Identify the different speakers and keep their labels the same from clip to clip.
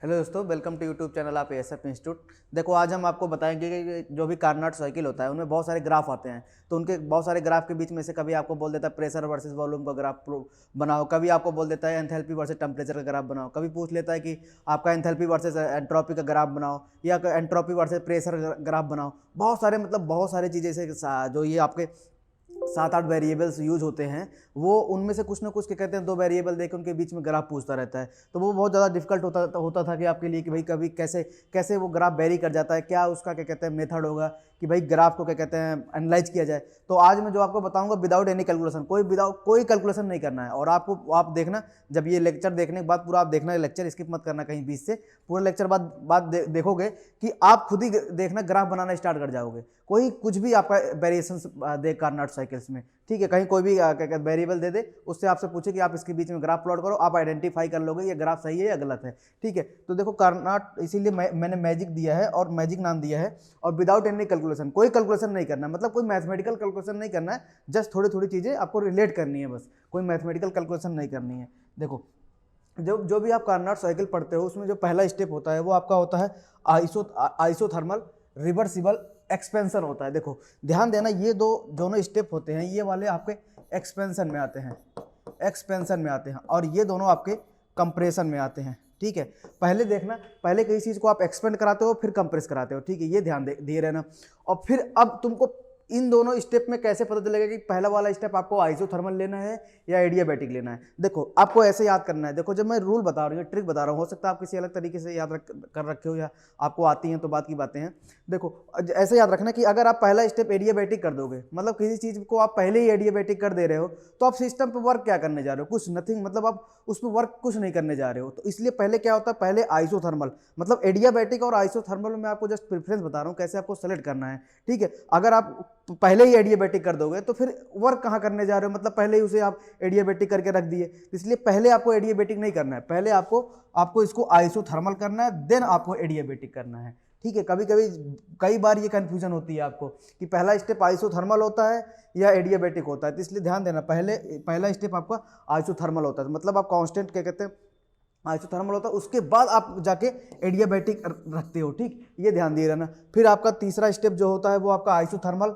Speaker 1: Hello दोस्तों, welcome to YouTube channel आप ASF institute. देखो, आज हम आपको बताएंगे कि जो भी कार्नोट साइकिल होता है उनमें बहुत सारे ग्राफ आते हैं। तो उनके बहुत सारे ग्राफ के बीच में से कभी आपको बोल देता है प्रेशर वर्सेस वॉल्यूम का ग्राफ बनाओ, कभी आपको बोल देता है एंथैल्पी वर्सेस टेम्परेचर का ग्राफ बनाओ, कभी पूछ लेता है कि आपका एंथैल्पी वर्सेस एंट्रोपी का ग्राफ बनाओ या एंट्रोपी वर्सेस प्रेशर ग्राफ बनाओ। बहुत सारे बहुत सारी चीज़ें से जो ये आपके 7-8 वेरिएबल्स यूज होते हैं, वो उनमें से कुछ ना कुछ क्या कहते हैं 2 वेरिएबल देकर उनके बीच में ग्राफ पूछता रहता है। तो वो बहुत ज़्यादा डिफिकल्ट होता था कि आपके लिए कि भाई कभी कैसे कैसे वो ग्राफ वेरी कर जाता है, क्या उसका क्या कहते हैं मेथड होगा कि भाई ग्राफ को क्या कहते हैं एनालाइज किया जाए। तो आज मैं जो आपको बताऊंगा विदाउट एनी कैलकुलेशन, कोई कैलकुलेशन नहीं करना है। और आप देखना, जब ये लेक्चर देखने के बाद पूरा आप देखना, लेक्चर स्किप मत करना कहीं बीच से, पूरा लेक्चर बाद देखोगे कि आप खुद ही देखना ग्राफ बनाना स्टार्ट कर जाओगे। कोई कुछ भी आपका वेरिएशन दे कार्नोट साइकिल्स में, ठीक है, कहीं कोई भी क्या वेरिएबल दे दे, उससे आपसे पूछे कि आप इसके बीच में ग्राफ प्लॉट करो, आप आइडेंटिफाई कर लोगे ये ग्राफ सही है या गलत है। ठीक है, तो देखो कार्नोट, इसीलिए मैंने मैजिक दिया है और मैजिक नाम दिया है। और विदाउट एनी कैलकुलेशन, कोई कैलकुलेशन नहीं करना, मतलब कोई मैथमेटिकल कैलकुलेशन नहीं करना है, जस्ट थोड़ी थोड़ी चीज़ें आपको रिलेट करनी है, बस कोई मैथमेटिकल कैलकुलेशन नहीं करनी है। देखो, जो भी आप कार्नोट साइकिल पढ़ते हो उसमें जो पहला स्टेप होता है वो आपका होता है आइसोथर्मल रिवर्सिबल एक्सपेंशन होता है। देखो ध्यान देना, ये दोनों स्टेप होते हैं, ये वाले आपके एक्सपेंशन में आते हैं और ये दोनों आपके कंप्रेशन में आते हैं। ठीक है, पहले देखना, पहले किसी चीज़ को आप एक्सपेंड कराते हो फिर कंप्रेस कराते हो। ठीक है, ये ध्यान दिए रहना। और फिर अब तुमको इन दोनों स्टेप में कैसे पता चलेगा कि पहला वाला स्टेप आपको आइसोथर्मल लेना है या एडियाबैटिक लेना है। देखो आपको ऐसे याद करना है। देखो, जब मैं रूल बता रहा हूँ, ट्रिक बता रहा हूँ, हो सकता है आप किसी अलग तरीके से कर रखे हो या आपको आती हैं तो बात की बातें हैं। देखो, ऐसे याद रखना कि अगर आप पहला स्टेप एडियाबैटिक कर दोगे, मतलब किसी चीज़ को आप पहले ही एडियाबैटिक कर दे रहे हो, तो आप सिस्टम पर वर्क क्या करने जा रहे हो? कुछ नथिंग, मतलब आप उस पर वर्क कुछ नहीं करने जा रहे हो। तो इसलिए पहले क्या होता है, पहले आइसोथर्मल, मतलब एडियाबैटिक और आइसोथर्मल में आपको जस्ट प्रेफरेंस बता रहा हूँ कैसे आपको सेलेक्ट करना है। ठीक है, अगर आप पहले ही एडियाबैटिक कर दोगे तो फिर वर्क कहाँ करने जा रहे हो, मतलब पहले ही उसे आप एडियाबैटिक करके रख दिए। इसलिए पहले आपको एडियाबैटिक नहीं करना है, पहले आपको इसको आइसोथर्मल करना है, देन आपको एडियाबैटिक करना है। ठीक है, कई बार ये कंफ्यूजन होती है आपको कि पहला स्टेप आइसोथर्मल होता है या एडियाबैटिक होता है। तो इसलिए ध्यान देना, पहला स्टेप आपका आइसोथर्मल होता है, मतलब आप कांस्टेंट क्या कहते हैं आइसोथर्मल होता है, उसके बाद आप जाके एडियाबैटिक रखते हो। ठीक, ये ध्यान दिए रहना। फिर आपका तीसरा स्टेप जो होता है वो आपका आइसोथर्मल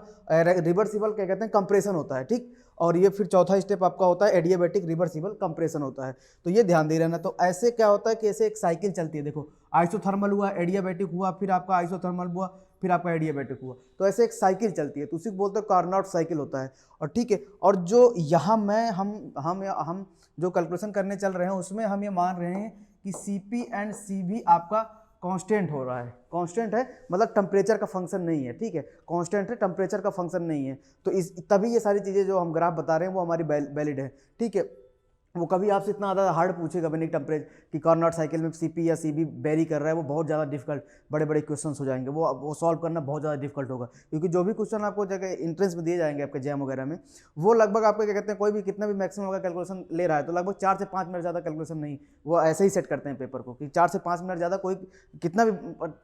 Speaker 1: रिवर्सिबल क्या कहते हैं कंप्रेशन होता है। ठीक, और ये फिर चौथा स्टेप आपका होता है एडियाबैटिक रिवर्सिबल कंप्रेशन होता है। तो ये ध्यान दे रहना। तो ऐसे क्या होता है कि ऐसे एक साइकिल चलती है। देखो, आइसोथर्मल हुआ, एडियाबैटिक हुआ, फिर आपका आइसोथर्मल हुआ, फिर आपका एडियाबैटिक हुआ, तो ऐसे एक साइकिल चलती है, तो उसी को बोलते हैं कार्नोट साइकिल होता है। और ठीक है, और जो यहाँ हम जो कैलकुलेशन करने चल रहे हैं उसमें हम ये मान रहे हैं कि CP एंड CV आपका कांस्टेंट हो रहा है। कांस्टेंट है मतलब टेम्परेचर का फंक्शन नहीं है। ठीक है, कांस्टेंट है, टेम्परेचर का फंक्शन नहीं है। तो तभी ये सारी चीज़ें जो हम ग्राफ बता रहे हैं वो हमारी वैलिड है। ठीक है, वो कभी आपसे इतना ज़्यादा हार्ड पूछेगा भी नहीं टेम्परेचर कि कार्नोट साइकिल में CP या CV वेरी कर रहा है, वो बहुत ज़्यादा डिफिकल्ट बड़े बड़े क्वेश्चंस हो जाएंगे, वो सॉल्व करना बहुत ज़्यादा डिफिकल्ट होगा। क्योंकि जो भी क्वेश्चन आपको जगह इंट्रेंस में दिए जाएंगे आपके जैम वगैरह में, वो लगभग आपको क्या कहते हैं, कोई भी कितना भी मैक्सिमम होगा कैलकुलेशन ले रहा है तो लगभग 4 से 5 मिनट ज़्यादा कैलकुलेशन नहीं, वो ऐसे ही सेट करते हैं पेपर को कि 4 से 5 मिनट ज़्यादा, कोई कितना भी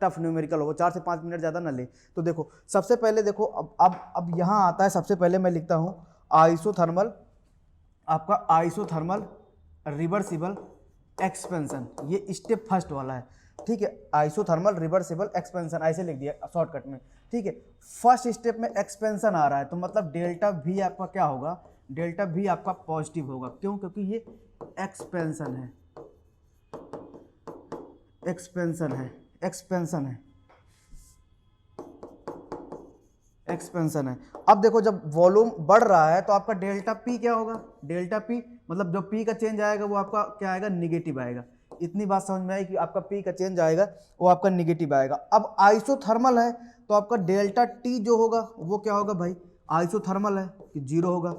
Speaker 1: टफ न्यूमेरिकल हो वो 4 से 5 मिनट ज़्यादा ना ले। तो देखो, सबसे पहले देखो, अब यहाँ आता है, सबसे पहले मैं लिखता हूँ आइसोथर्मल, आपका आइसोथर्मल रिवर्सिबल एक्सपेंशन, ये स्टेप फर्स्ट वाला है। ठीक है, आइसोथर्मल रिवर्सिबल एक्सपेंशन ऐसे लिख दिया शॉर्टकट में। ठीक है, फर्स्ट स्टेप में एक्सपेंशन आ रहा है तो मतलब डेल्टा V आपका क्या होगा, डेल्टा V आपका पॉजिटिव होगा। क्यों? क्योंकि ये एक्सपेंशन है, एक्सपेंशन है, एक्सपेंशन है, एक्सपेंशन है। अब देखो, जब वॉल्यूम बढ़ रहा है तो आपका डेल्टा P क्या होगा, डेल्टा P मतलब जो P का चेंज आएगा वो आपका क्या आएगा, निगेटिव आएगा। इतनी बात समझ में आई कि आपका P का चेंज आएगा वो आपका निगेटिव आएगा। अब आइसोथर्मल है तो आपका डेल्टा T जो होगा वो क्या होगा भाई, आइसोथर्मल है कि 0 होगा,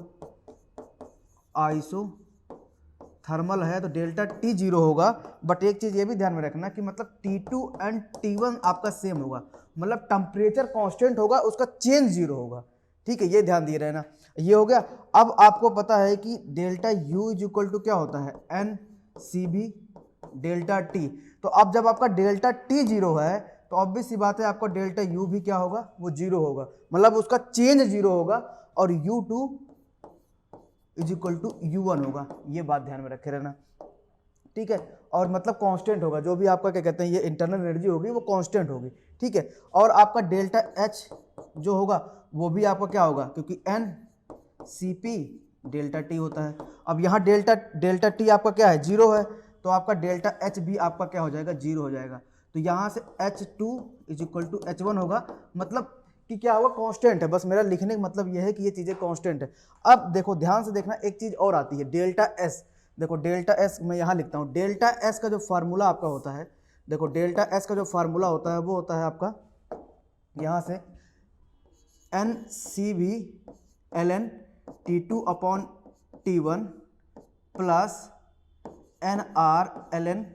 Speaker 1: आइसोथर्मल है तो डेल्टा T 0 होगा। बट एक चीज़ ये भी ध्यान में रखना कि मतलब T2 एंड T1 आपका सेम होगा, मतलब टेम्परेचर कांस्टेंट होगा, उसका चेंज 0 होगा। ठीक है, ये ध्यान दिए रहना। ये हो गया। अब आपको पता है कि delta U is equal to क्या होता है, NCB डेल्टा T। तो अब जब आपका डेल्टा T 0 है तो ऑब्वियस सी बात है आपका डेल्टा U भी क्या होगा, वो 0 होगा, मतलब उसका चेंज 0 होगा और U2 is equal to U1 होगा। ये बात ध्यान में रखे रहना। ठीक है, और मतलब कांस्टेंट होगा, जो भी आपका क्या कहते हैं ये इंटरनल एनर्जी होगी वो कांस्टेंट होगी, ठीक है। और आपका डेल्टा एच जो होगा वो भी आपका क्या होगा, क्योंकि N C P delta T होता है। अब यहाँ डेल्टा टी आपका क्या है, जीरो है, तो आपका डेल्टा एच भी आपका क्या हो जाएगा, जीरो हो जाएगा। तो यहाँ से H2 is equal to H1 होगा, मतलब कि क्या होगा, कांस्टेंट है। बस मेरा लिखने का मतलब यह है कि ये चीज़ें कांस्टेंट है। अब देखो ध्यान से देखना, एक चीज़ और आती है डेल्टा एस। देखो डेल्टा एस मैं यहाँ लिखता हूँ, डेल्टा एस का जो फार्मूला आपका होता है, देखो डेल्टा एस का जो फार्मूला होता है वो होता है आपका यहाँ से N C V L N T2 upon T1 plus N R L N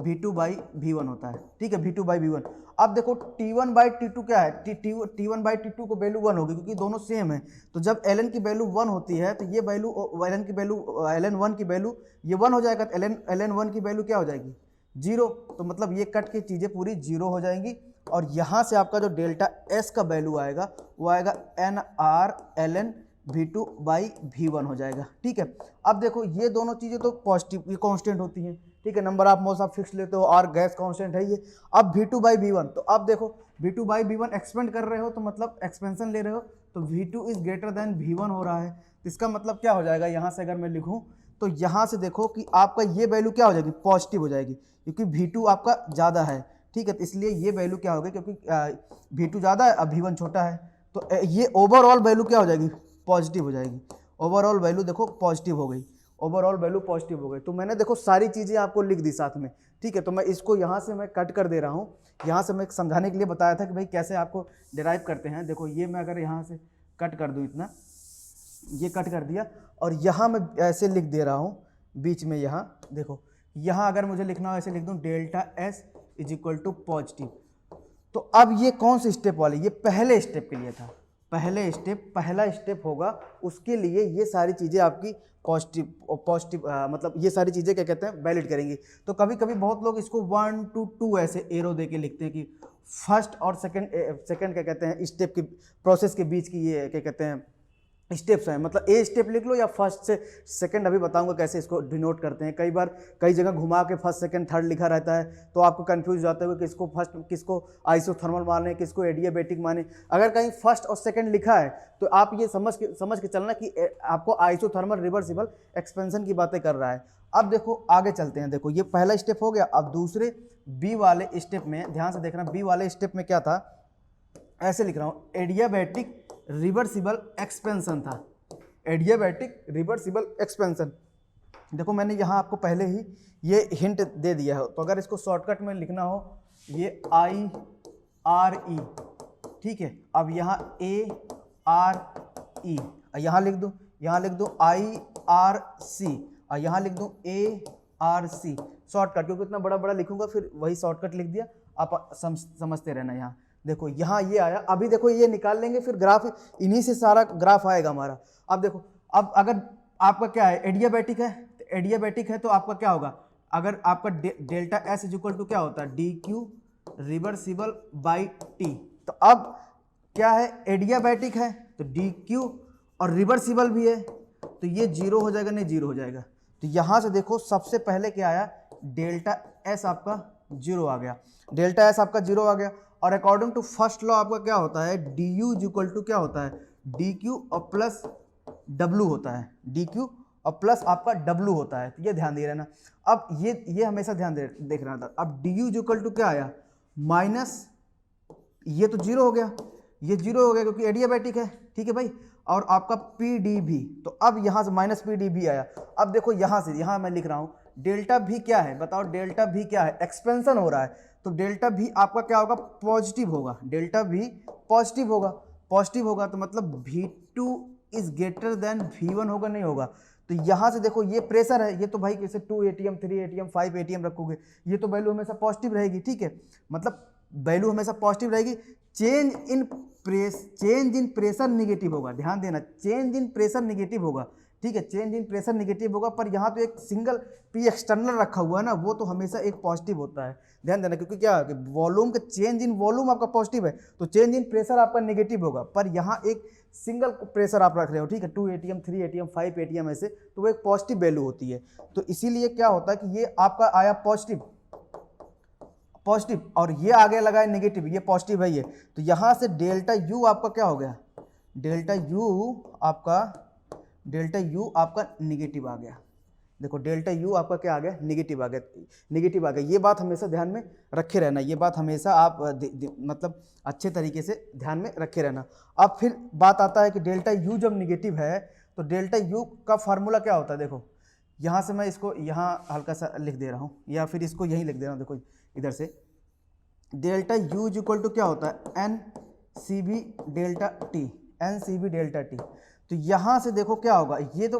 Speaker 1: V2 by V1 होता है, ठीक है, V2 बाई V1। अब देखो T1 बाई T2 क्या है, T1 बाई T2 को वैल्यू 1 होगी, क्योंकि दोनों सेम है। तो जब ln की वैल्यू 1 होती है तो ये वैल्यू ln की वैल्यू ln1 की वैल्यू ये 1 हो जाएगा, तो ln1 की वैल्यू क्या हो जाएगी, 0। तो मतलब ये कट की चीज़ें पूरी 0 हो जाएंगी। और यहाँ से आपका जो डेल्टा एस का वैल्यू आएगा वो आएगा N R L N V2 by V1 हो जाएगा, ठीक है। अब देखो ये दोनों चीज़ें तो पॉजिटिव, ये कांस्टेंट होती हैं, ठीक है। नंबर आप मोस आप फिक्स लेते हो और गैस कांस्टेंट है ये। अब V2 बाई V1, तो अब देखो V2 बाई V1 एक्सपेंड कर रहे हो तो मतलब एक्सपेंशन ले रहे हो, तो V2 is greater than V1 हो रहा है। तो इसका मतलब क्या हो जाएगा, यहाँ से अगर मैं लिखूँ तो यहाँ से देखो कि आपका ये वैल्यू क्या हो जाएगी, पॉजिटिव हो जाएगी, क्योंकि V2 आपका ज़्यादा है, ठीक है। तो इसलिए ये वैल्यू क्या होगी, क्योंकि V2 ज़्यादा है अब V1 छोटा है, तो ये ओवरऑल वैल्यू क्या हो जाएगी, पॉजिटिव हो जाएगी। ओवरऑल वैल्यू देखो पॉजिटिव हो गई, ओवरऑल वैल्यू पॉजिटिव हो गई। तो मैंने देखो सारी चीज़ें आपको लिख दी साथ में, ठीक है। तो मैं इसको यहाँ से मैं कट कर दे रहा हूँ, यहाँ से मैं समझाने के लिए बताया था कि भाई कैसे आपको डिराइव करते हैं। देखो ये मैं अगर यहाँ से कट कर दूँ, इतना ये कट कर दिया, और यहाँ मैं ऐसे लिख दे रहा हूँ बीच में, यहाँ देखो, यहाँ अगर मुझे लिखना हो ऐसे लिख दूँ delta S is equal to positive. तो अब ये कौन से स्टेप वाले, ये पहले स्टेप के लिए था, पहला स्टेप होगा, उसके लिए ये सारी चीज़ें आपकी पॉजिटिव मतलब ये सारी चीज़ें क्या कहते हैं, वैलिड करेंगी। तो कभी कभी बहुत लोग इसको 1 to 2 ऐसे एरो दे के लिखते हैं कि फर्स्ट और सेकंड क्या कहते हैं स्टेप की प्रोसेस के बीच की ये क्या कहते हैं स्टेप्स हैं, मतलब ए स्टेप लिख लो या फर्स्ट से सेकंड, अभी बताऊंगा कैसे इसको डिनोट करते हैं। कई बार कई जगह घुमा के फर्स्ट सेकंड थर्ड लिखा रहता है, तो आपको कंफ्यूज हो जाते हुए किसको फर्स्ट, किसको आइसोथर्मल माने, किसको एडियाबेटिक माने। अगर कहीं फर्स्ट और सेकंड लिखा है तो आप ये समझ के चलना कि आपको आइसोथर्मल रिवर्सिबल एक्सपेंशन की बातें कर रहा है। अब देखो आगे चलते हैं, देखो ये पहला स्टेप हो गया। अब दूसरे बी वाले स्टेप में ध्यान से देखना, बी वाले स्टेप में क्या था, ऐसे लिख रहा हूँ, एडियाबेटिक रिवर्सिबल एक्सपेंशन था, एडियाबेटिक रिवर्सिबल एक्सपेंशन। देखो मैंने यहाँ आपको पहले ही ये हिंट दे दिया है, तो अगर इसको शॉर्टकट में लिखना हो, ये IRE, ठीक है। अब यहाँ ARE, यहाँ लिख दूँ IRC, और यहाँ लिख दूँ ARC, शॉर्टकट, क्योंकि इतना बड़ा बड़ा लिखूंगा फिर वही शॉर्टकट लिख दिया, आप समझते रहना। यहाँ देखो यहाँ ये आया, अभी देखो ये निकाल लेंगे, फिर ग्राफ इन्हीं से सारा ग्राफ आएगा हमारा। अब देखो, अब अगर आपका क्या है, एडियाबेटिक है तो आपका क्या होगा, अगर आपका delta S is equal to क्या होता है, DQ रिवर्सिबल बाई T। तो अब क्या है, एडियाबेटिक है तो DQ और रिवर्सिबल भी है, तो ये 0 हो जाएगा, नहीं 0 हो जाएगा। तो यहाँ से देखो सबसे पहले क्या आया, डेल्टा एस आपका 0 आ गया, डेल्टा एस आपका 0 आ गया। और अकॉर्डिंग टू फर्स्ट लॉ आपका क्या होता है, DU इज इक्वल टू क्या होता है, DQ और प्लस W होता है, DQ और प्लस आपका W होता है। तो ये ध्यान दे रहना। अब ये हमेशा ध्यान देख रहा था। अब DU इज इक्वल टू क्या आया, माइनस, ये तो 0 हो गया, ये 0 हो गया क्योंकि एडियाबेटिक है, ठीक है भाई। और आपका PDB, तो अब यहाँ से माइनस PDB आया। अब देखो यहाँ से, यहाँ मैं लिख रहा हूँ डेल्टा भी क्या है, बताओ डेल्टा भी क्या है, एक्सपेंशन हो रहा है, तो डेल्टा भी आपका क्या होगा, पॉजिटिव होगा, डेल्टा भी पॉजिटिव होगा, तो मतलब V2 is greater than V1 होगा, नहीं होगा। तो यहाँ से देखो ये प्रेशर है, ये तो भाई कैसे 2 ATM 3 ATM 5 ATM रखोगे, ये तो वैल्यू हमेशा पॉजिटिव रहेगी, ठीक है, मतलब वैल्यू हमेशा पॉजिटिव रहेगी। चेंज इन प्रेशर निगेटिव होगा, ध्यान देना, चेंज इन प्रेशर निगेटिव होगा, ठीक है, चेंज इन प्रेशर नेगेटिव होगा, पर यहाँ तो एक सिंगल पी एक्सटर्नल रखा हुआ है ना, वो तो हमेशा एक पॉजिटिव होता है, ध्यान देना, क्योंकि क्या है कि वॉल्यूम का चेंज इन वॉल्यूम आपका पॉजिटिव है, तो चेंज इन प्रेशर आपका नेगेटिव होगा, पर यहाँ एक सिंगल प्रेशर आप रख रहे हो, ठीक है, 2 atm 3 atm 5 atm ऐसे, तो वो एक पॉजिटिव वैल्यू होती है। तो इसीलिए क्या होता है कि ये आपका आया पॉजिटिव, और ये आगे लगा है नेगेटिव, ये पॉजिटिव है ये, तो यहाँ से डेल्टा यू आपका क्या हो गया, डेल्टा यू आपका नेगेटिव आ गया। देखो डेल्टा यू आपका क्या आ गया, नेगेटिव आ गया। ये बात हमेशा ध्यान में रखे रहना, ये बात हमेशा आप मतलब अच्छे तरीके से ध्यान में रखे रहना। अब फिर बात आता है कि डेल्टा यू जब नेगेटिव है तो डेल्टा यू का फार्मूला क्या होता है। देखो यहाँ से मैं इसको यहाँ हल्का सा लिख दे रहा हूँ, या फिर इसको यहीं लिख दे रहा हूँ। देखो इधर से delta U is equal to क्या होता है, N C B delta T. तो यहाँ से देखो क्या होगा, ये तो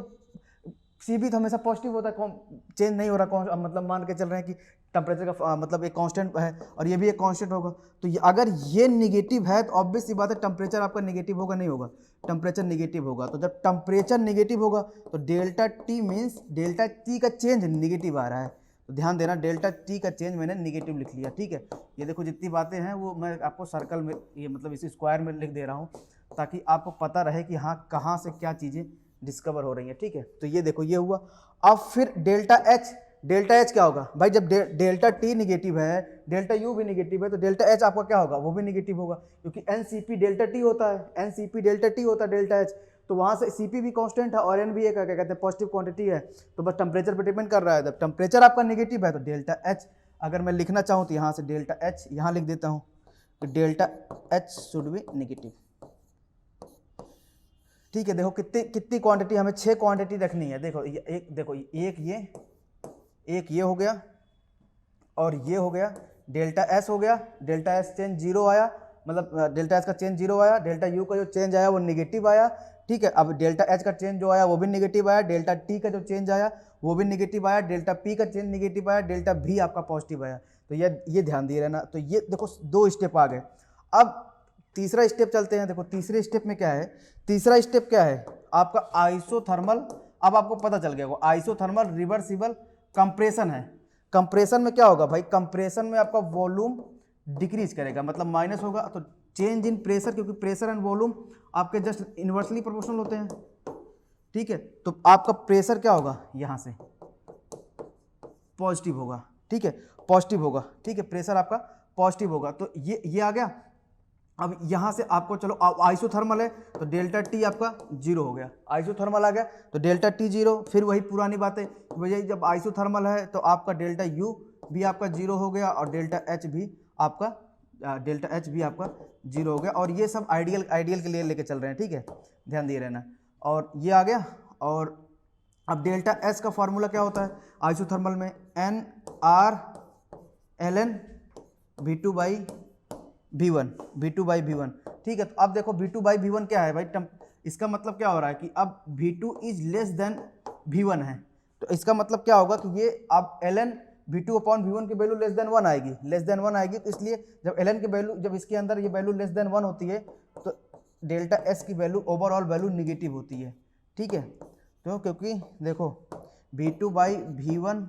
Speaker 1: सी बी तो हमेशा पॉजिटिव होता है, चेंज नहीं हो रहा, मतलब मान के चल रहे हैं कि टेम्परेचर का मतलब एक कांस्टेंट है और ये भी एक कांस्टेंट होगा। तो अगर ये नेगेटिव है तो ऑब्वियस सी बात है टेम्परेचर आपका नेगेटिव होगा, नहीं होगा, टेम्परेचर नेगेटिव होगा। तो जब टेम्परेचर नेगेटिव होगा तो delta T means delta T का चेंज नेगेटिव आ रहा है। तो ध्यान देना, डेल्टा टी का चेंज मैंने नेगेटिव लिख लिया, ठीक है। ये देखो जितनी बातें हैं वो मैं आपको सर्कल में, ये मतलब इसी स्क्वायर में लिख दे रहा हूँ ताकि आपको पता रहे कि हाँ कहाँ से क्या चीज़ें डिस्कवर हो रही है, ठीक है। तो ये देखो ये हुआ। अब फिर डेल्टा एच क्या होगा भाई, जब डेल्टा टी निगेटिव है, डेल्टा यू भी निगेटिव है, तो डेल्टा एच आपका क्या होगा, वो भी निगेटिव होगा, क्योंकि एनसीपी डेल्टा टी होता है, डेल्टा एच। तो वहाँ से सीपी भी कांस्टेंट है और एन भी एक क्या कहते हैं पॉजिटिव क्वांटिटी है, तो बस टेम्परेचर पर डिपेंड कर रहा है। जब टेम्परेचर आपका निगेटिव है तो डेल्टा एच अगर मैं लिखना चाहूँ तो यहाँ से डेल्टा एच यहाँ लिख देता हूँ, तो delta H should be negative, ठीक है। देखो कितनी क्वांटिटी, हमें 6 क्वांटिटी रखनी है। देखो एक ये हो गया और ये हो गया, डेल्टा एस हो गया, डेल्टा एस चेंज 0 आया, मतलब डेल्टा एस का चेंज 0 आया, डेल्टा यू का जो चेंज आया वो नेगेटिव आया, ठीक है। अब डेल्टा एच का चेंज जो आया वो भी नेगेटिव आया, डेल्टा टी का जो चेंज आया वो भी नेगेटिव आया, डेल्टा पी का चेंज नेगेटिव आया, डेल्टा भी आपका पॉजिटिव आया। तो ये ध्यान दिए रहना। तो ये देखो 2 स्टेप आ गए। अब तीसरा स्टेप चलते हैं। देखो तीसरे स्टेप में क्या है, तीसरा स्टेप क्या है आपका आइसोथर्मल। अब आपको पता चल गया, आइसोथर्मल रिवर्सिबल कंप्रेशन है। कंप्रेशन में क्या होगा भाई, कंप्रेशन में आपका वॉल्यूम डिक्रीज करेगा, मतलब माइनस होगा, तो चेंज इन प्रेशर, क्योंकि प्रेशर एंड वॉल्यूम आपके जस्ट इन्वर्सली प्रोपोर्शनल होते हैं, ठीक है। तो आपका प्रेशर क्या होगा, यहाँ से पॉजिटिव होगा, ठीक है, पॉजिटिव होगा, ठीक है, प्रेशर आपका पॉजिटिव होगा। तो ये आ गया। अब यहाँ से आपको चलो आइसोथर्मल है तो डेल्टा टी आपका 0 हो गया, आइसोथर्मल आ गया तो डेल्टा टी 0। फिर वही पुरानी बात है, वही जब आइसोथर्मल है तो आपका डेल्टा यू भी आपका 0 हो गया और डेल्टा एच भी आपका 0 हो गया। और ये सब आइडियल के लिए लेके चल रहे हैं, ठीक है, ध्यान दिए रहना। और ये आ गया। और अब डेल्टा एस का फॉर्मूला क्या होता है आइसोथर्मल में, N R L N V2 by V1, ठीक है। तो अब देखो V2 बाई V1 क्या है भाई, इसका मतलब क्या हो रहा है कि अब V2 is less than V1 है, तो इसका मतलब क्या होगा कि ये अब ln V2 अपॉन V1 की वैल्यू लेस देन 1 आएगी, तो इसलिए जब ln की वैल्यू, जब इसके अंदर ये वैल्यू लेस देन 1 होती है तो डेल्टा एस की वैल्यू ओवरऑल वैल्यू निगेटिव होती है, ठीक है। तो क्योंकि देखो V2 by V1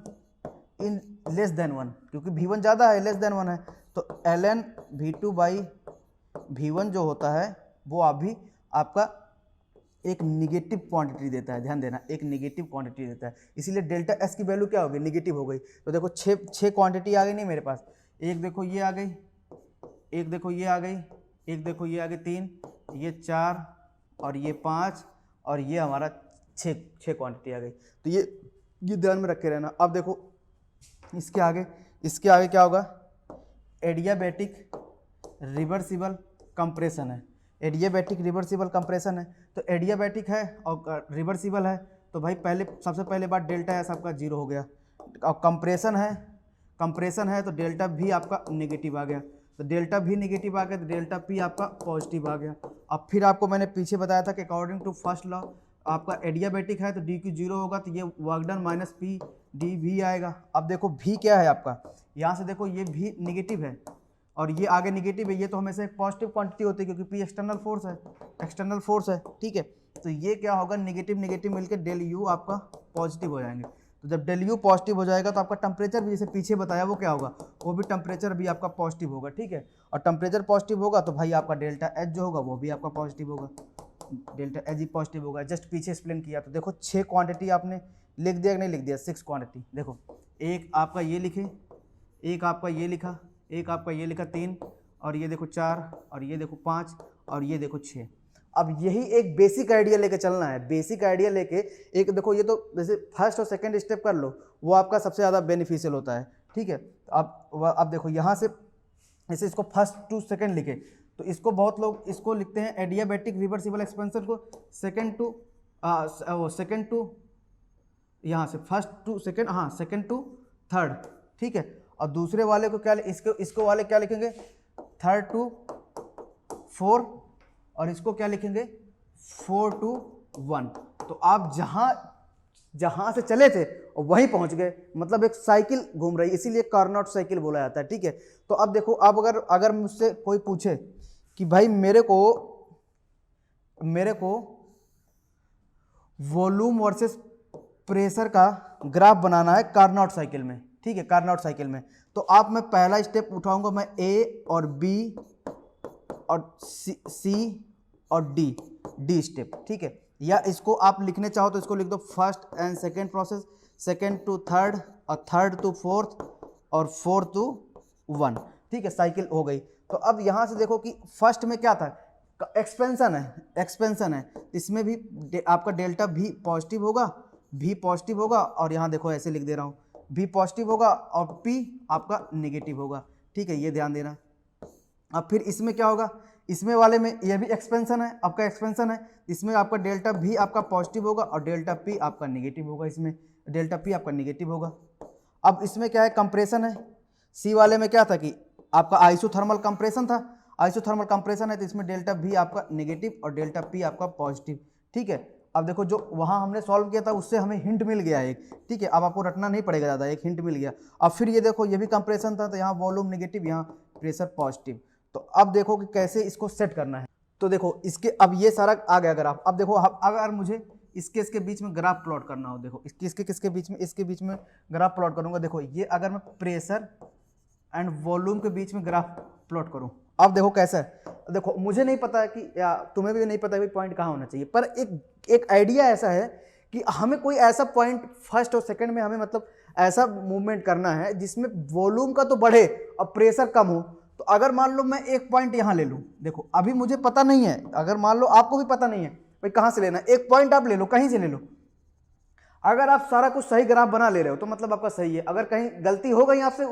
Speaker 1: in less than 1, क्योंकि V1 ज़्यादा है, लेस देन 1 है, तो ln V2 बाई V1 जो होता है वो अभी आपका एक निगेटिव क्वांटिटी देता है, ध्यान देना, एक निगेटिव क्वांटिटी देता है, इसीलिए डेल्टा एस की वैल्यू क्या होगी, निगेटिव हो गई। तो देखो 6 क्वांटिटी आ गई नहीं मेरे पास, एक देखो ये आ गई, एक देखो ये आ गई, एक देखो ये आ गई 3, ये 4 और ये 5 और ये हमारा 6 क्वांटिटी आ गई। तो ये ध्यान में रखे रहना। अब देखो इसके आगे क्या होगा, एडियाबैटिक रिवर्सिबल कंप्रेशन है, एडियाबैटिक रिवर्सिबल कंप्रेशन है। तो एडियाबैटिक है और रिवर्सिबल है, तो भाई सबसे पहले बात डेल्टा एस आपका 0 हो गया, और कंप्रेशन है तो डेल्टा भी आपका नेगेटिव आ गया, तो डेल्टा भी नेगेटिव आ गया, तो डेल्टा पी आपका पॉजिटिव आ गया। अब फिर आपको मैंने पीछे बताया था कि अकॉर्डिंग टू फर्स्ट लॉ आपका एडियाबैटिक है तो डी क्यू 0 होगा, तो ये work done minus P D V आएगा। अब देखो भी क्या है आपका, यहाँ से देखो ये भी निगेटिव है और ये आगे निगेटिव है, ये तो हमेशा एक पॉजिटिव क्वांटिटी होती है क्योंकि पी एक्सटर्नल फोर्स है, ठीक है। तो ये क्या होगा, नेगेटिव नेगेटिव मिलकर डेल यू आपका पॉजिटिव हो जाएंगे। तो जब डेल यू पॉजिटिव हो जाएगा तो आपका टेम्परेचर भी जैसे पीछे बताया वो क्या होगा, वो भी टेम्परेचर भी आपका पॉजिटिव होगा, ठीक है। और टेम्परेचर पॉजिटिव होगा तो भाई आपका डेल्टा एच जो होगा वो भी आपका पॉजिटिव होगा, डेल्टा एच ही पॉजिटिव होगा। जस्ट पीछे एक्सप्लेन किया। तो देखो 6 क्वांटिटी आपने लिख दिया कि नहीं लिख दिया, 6 क्वांटिटी। देखो एक आपका ये लिखे, एक आपका ये लिखा, एक आपका ये लिखा 3, और ये देखो 4, और ये देखो 5, और ये देखो 6। अब यही एक बेसिक आइडिया लेके चलना है। बेसिक आइडिया लेके एक देखो, ये तो जैसे फर्स्ट और सेकंड स्टेप कर लो, वो आपका सबसे ज़्यादा बेनिफिशियल होता है, ठीक है। अब देखो यहाँ से जैसे इसको फर्स्ट टू सेकंड लिखे तो इसको बहुत लोग इसको लिखते हैं एडियाबैटिक रिवर्सिबल एक्सपेंशन को सेकंड टू यहाँ से फर्स्ट टू सेकंड, हाँ सेकंड टू थर्ड, ठीक है। और दूसरे वाले को क्या, इसको वाले क्या लिखेंगे, थर्ड टू फोर, और इसको क्या लिखेंगे 4 to 1। तो आप जहां से चले थे और वहीं पहुंच गए, मतलब एक साइकिल घूम रही है, इसीलिए कार्नोट साइकिल बोला जाता है, ठीक है। तो अब देखो, अब अगर मुझसे कोई पूछे कि भाई मेरे को वॉल्यूम वर्सेस प्रेशर का ग्राफ बनाना है कार्नोट साइकिल में, ठीक है, कार्नोट साइकिल में, तो मैं पहला स्टेप उठाऊंगा, मैं ए और बी और सी और डी स्टेप, ठीक है। या इसको आप लिखने चाहो तो इसको लिख दो first and second process, second to third, और थर्ड टू फोर्थ, और फोर्थ टू 1, ठीक है, साइकिल हो गई। तो अब यहाँ से देखो कि फर्स्ट में क्या था, एक्सपेंशन है, इसमें भी आपका डेल्टा भी पॉजिटिव होगा, और यहाँ देखो ऐसे लिख दे रहा हूँ, भी पॉजिटिव होगा और पी आपका नेगेटिव होगा, ठीक है, ये ध्यान देना। अब फिर इसमें क्या होगा, इसमें वाले में ये भी एक्सपेंशन है, आपका एक्सपेंशन है, इसमें आपका डेल्टा भी आपका पॉजिटिव होगा और डेल्टा पी आपका नेगेटिव होगा, इसमें डेल्टा पी आपका नेगेटिव होगा। अब इसमें क्या है, कंप्रेशन है, सी वाले में क्या था कि आपका आइसोथर्मल कंप्रेशन था, आइसोथर्मल कंप्रेशन है, तो इसमें डेल्टा भी आपका नेगेटिव और डेल्टा पी आपका पॉजिटिव, ठीक है। अब देखो जो वहाँ हमने सॉल्व किया था उससे हमें हिंट मिल गया एक, ठीक है, अब आपको रटना नहीं पड़ेगा ज़्यादा, एक हिंट मिल गया। अब फिर ये देखो, ये भी कंप्रेशन था, तो यहाँ वॉल्यूम नेगेटिव, यहाँ प्रेशर पॉजिटिव। तो अब देखो कि कैसे इसको सेट करना है। तो देखो इसके अब ये सारा आ गया ग्राफ। अब देखो अगर मुझे इसके बीच में ग्राफ प्लॉट करना हो, देखो इसके बीच में ग्राफ प्लॉट करूंगा। देखो ये अगर मैं प्रेशर एंड वॉल्यूम के बीच में ग्राफ प्लॉट करूं, अब देखो कैसा है। देखो मुझे नहीं पता है कि, या तुम्हें भी नहीं पता है पॉइंट कहाँ होना चाहिए, पर एक आइडिया ऐसा है कि हमें कोई ऐसा पॉइंट फर्स्ट और सेकंड में हमें मतलब ऐसा मूवमेंट करना है जिसमें वॉल्यूम का तो बढ़े और प्रेशर कम हो। तो अगर मान लो मैं एक पॉइंट यहाँ ले लूँ, देखो अभी मुझे पता नहीं है, अगर मान लो आपको भी पता नहीं है भाई कहाँ से लेना, एक पॉइंट आप ले लो, कहीं से ले लो। अगर आप सारा कुछ सही ग्राफ बना ले रहे हो तो मतलब आपका सही है। अगर कहीं गलती हो गई आपसे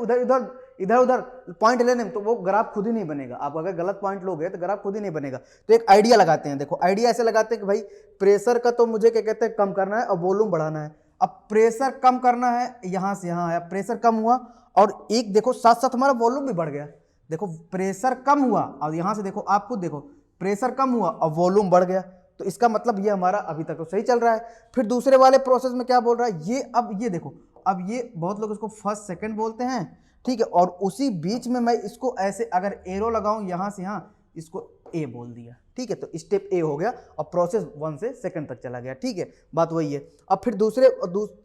Speaker 1: इधर उधर पॉइंट लेने में, तो वो ग्राफ खुद ही नहीं बनेगा। आप अगर गलत पॉइंट लोगे तो ग्राफ खुद ही नहीं बनेगा। तो एक आइडिया लगाते हैं। देखो आइडिया ऐसे लगाते हैं कि भाई प्रेशर का तो मुझे क्या कहते हैं कम करना है और वॉल्यूम बढ़ाना है। अब प्रेशर कम करना है, यहाँ से यहाँ आया, प्रेशर कम हुआ और एक देखो साथ साथ हमारा वॉल्यूम भी बढ़ गया। देखो प्रेशर कम हुआ और यहाँ से देखो आप खुद देखो प्रेशर कम हुआ और वॉल्यूम बढ़ गया। तो इसका मतलब ये हमारा अभी तक तो सही चल रहा है। फिर दूसरे वाले प्रोसेस में क्या बोल रहा है ये, अब ये देखो, अब ये बहुत लोग इसको फर्स्ट सेकंड बोलते हैं, ठीक है। और उसी बीच में मैं इसको ऐसे अगर एरो लगाऊं यहाँ से यहाँ, इसको ए बोल दिया, ठीक है। तो स्टेप ए हो गया और प्रोसेस 1 से सेकंड तक चला गया, ठीक है। बात वही है। अब फिर दूसरे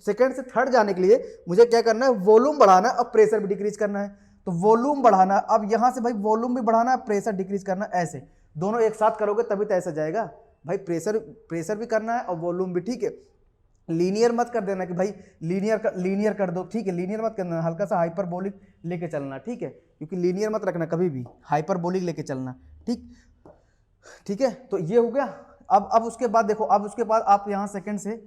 Speaker 1: सेकंड से थर्ड जाने के लिए मुझे क्या करना है, वॉल्यूम बढ़ाना है और प्रेशर भी डिक्रीज करना है। तो वॉल्यूम बढ़ाना, अब यहाँ से भाई वॉल्यूम भी बढ़ाना है, प्रेशर डिक्रीज करना, ऐसे दोनों एक साथ करोगे तभी तो ऐसा जाएगा भाई। प्रेशर भी करना है और वॉल्यूम भी, ठीक है। लीनियर मत कर देना कि भाई लीनियर कर दो, ठीक है। लीनियर मत करना, हल्का सा हाइपरबोलिक लेके चलना, ठीक है। क्योंकि लीनियर मत रखना कभी भी, हाइपरबोलिक लेके चलना, ठीक है। तो ये हो गया। अब उसके बाद देखो, अब उसके बाद आप यहाँ सेकंड से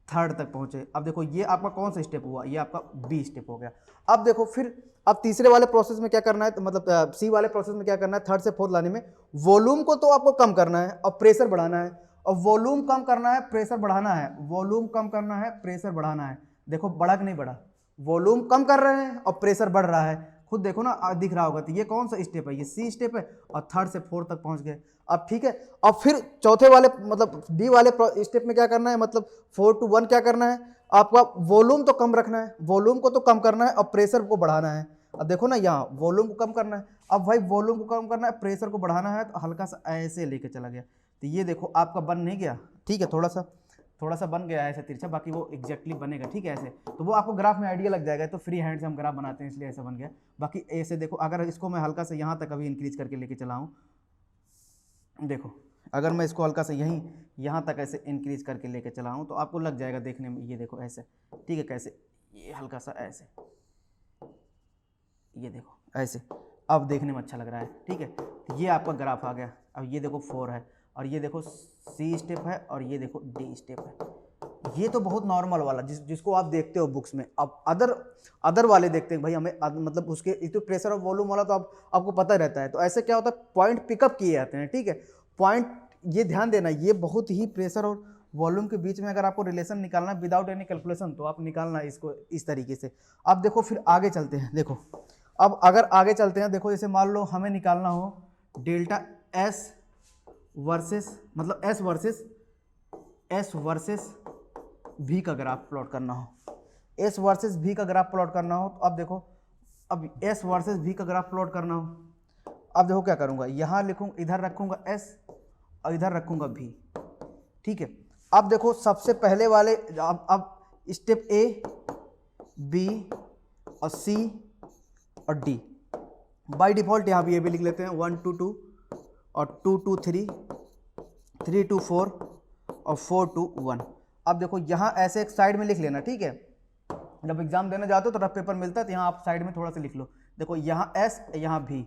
Speaker 1: थर्ड तक पहुंचे। अब देखो ये आपका कौन सा स्टेप हुआ, ये आपका बी स्टेप हो गया। अब देखो फिर अब तीसरे वाले प्रोसेस में क्या करना है, तो मतलब सी वाले प्रोसेस में क्या करना है, थर्ड से फोर्थ लाने में वॉल्यूम को तो आपको कम करना है और प्रेशर बढ़ाना है। और वॉल्यूम कम करना है, प्रेशर बढ़ाना है, वॉल्यूम कम करना है, प्रेशर बढ़ाना है। देखो बढ़ा कि नहीं बढ़ा, वॉल्यूम कम कर रहे हैं और प्रेशर बढ़ रहा है, खुद देखो ना दिख रहा होगा। तो ये कौन सा स्टेप है, ये सी स्टेप है और थर्ड से फोर्थ तक पहुंच गए। अब ठीक है, अब फिर चौथे वाले मतलब डी वाले स्टेप में क्या करना है, मतलब 4 to 1 क्या करना है, आपका वॉल्यूम तो कम रखना है, वॉल्यूम को तो कम करना है और प्रेशर को बढ़ाना है। अब देखो ना यहाँ वॉल्यूम को कम करना है, अब भाई वॉल्यूम को कम करना है, प्रेशर को बढ़ाना है, तो हल्का सा ऐसे लेके चला गया। तो ये देखो आपका बन नहीं गया, ठीक है, थोड़ा सा बन गया है ऐसे तिरछा, बाकी वो एग्जैक्टली बनेगा, ठीक है ऐसे। तो वो आपको ग्राफ में आइडिया लग जाएगा, तो फ्री हैंड से हम ग्राफ बनाते हैं इसलिए ऐसा बन गया। बाकी ऐसे देखो, अगर इसको मैं हल्का से यहाँ तक अभी इंक्रीज करके लेके चला हूँ, देखो अगर मैं इसको हल्का से यहाँ तक ऐसे इंक्रीज करके लेके चला हूँ तो आपको लग जाएगा देखने में, ये देखो ऐसे, ठीक है कैसे, ये हल्का सा ऐसे, ये देखो ऐसे, अब देखने में अच्छा लग रहा है, ठीक है। तो ये आपका ग्राफ आ गया। अब ये देखो 4 है, और ये देखो C स्टेप है, और ये देखो D स्टेप है। ये तो बहुत नॉर्मल वाला जिसको आप देखते हो बुक्स में। अब अदर वाले देखते हैं भाई हमें, मतलब उसके तो प्रेशर और वॉल्यूम वाला तो आपको पता रहता है। तो ऐसे क्या होता है, पॉइंट पिकअप किए जाते हैं, ठीक है। पॉइंट ये ध्यान देना, ये बहुत ही प्रेशर और वॉल्यूम के बीच में अगर आपको रिलेशन निकालना है विदाउट एनी कैलकुलेशन, तो आप निकालना इसको इस तरीके से। अब देखो फिर आगे चलते हैं, देखो अब अगर आगे चलते हैं, देखो जैसे मान लो हमें निकालना हो डेल्टा S वर्सेस, मतलब S वर्सेस V का ग्राफ प्लॉट करना हो, S वर्सेस V का ग्राफ प्लॉट करना हो, तो अब देखो, अब S वर्सेस V का ग्राफ प्लॉट करना हो, अब देखो क्या करूँगा, यहाँ लिखूँ, इधर रखूँगा S और इधर रखूँगा V, ठीक है। अब देखो सबसे पहले वाले, अब स्टेप A, B और C और D, बाय डिफ़ॉल्ट यहाँ भी ये भी लिख लेते हैं, 1 2 2 और 2 2 3, 3 2 4 और 4 2 1। अब देखो यहाँ ऐसे एक साइड में लिख लेना, ठीक है। जब एग्जाम देने जाते हो तो रफ पेपर मिलता है, तो यहाँ आप साइड में थोड़ा सा लिख लो। देखो यहाँ S, यहाँ V।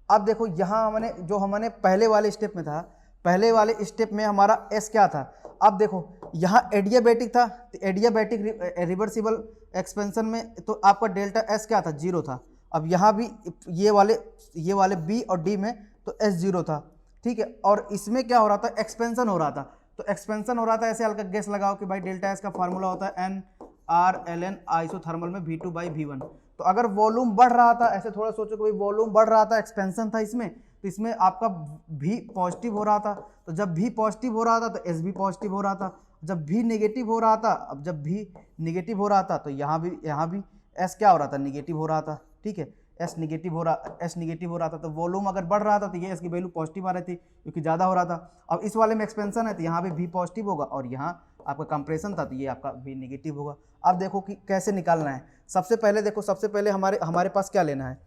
Speaker 1: अब देखो यहाँ हमने पहले वाले स्टेप में था, पहले वाले स्टेप में हमारा S क्या था, अब देखो यहाँ एडियाबैटिक था, तो एडियाबैटिक रिवर्सिबल एक्सपेंशन में तो आपका डेल्टा S क्या था, 0 था। अब यहाँ भी ये वाले B और D में तो S 0 था, ठीक है। और इसमें क्या हो रहा था, एक्सपेंशन हो रहा था। तो एक्सपेंशन हो रहा था, ऐसे हल्का गेस लगाओ कि भाई डेल्टा S का फार्मूला होता है NRln आइसोथर्मल में V2/V1। तो अगर वॉल्यूम बढ़ रहा था, ऐसे थोड़ा सोचो कि भाई वॉल्यूम बढ़ रहा था, एक्सपेंशन था इसमें, तो इसमें आपका V पॉजिटिव हो रहा था। तो जब V पॉजिटिव हो रहा था तो S भी पॉजिटिव हो रहा था। जब V नेगेटिव हो रहा था, अब जब V नेगेटिव हो रहा था तो यहाँ भी S क्या हो रहा था, निगेटिव हो रहा था, ठीक है। S निगेटिव हो रहा था, तो वॉल्यूम अगर बढ़ रहा था तो ये S की वैल्यू पॉजिटिव आ रही थी क्योंकि ज़्यादा हो रहा था। अब इस वाले में एक्सपेंशन है तो यहाँ भी V पॉजिटिव होगा, और यहाँ आपका कंप्रेशन था तो ये आपका V निगेटिव होगा। अब देखो कि कैसे निकालना है। सबसे पहले हमारे पास क्या लेना है,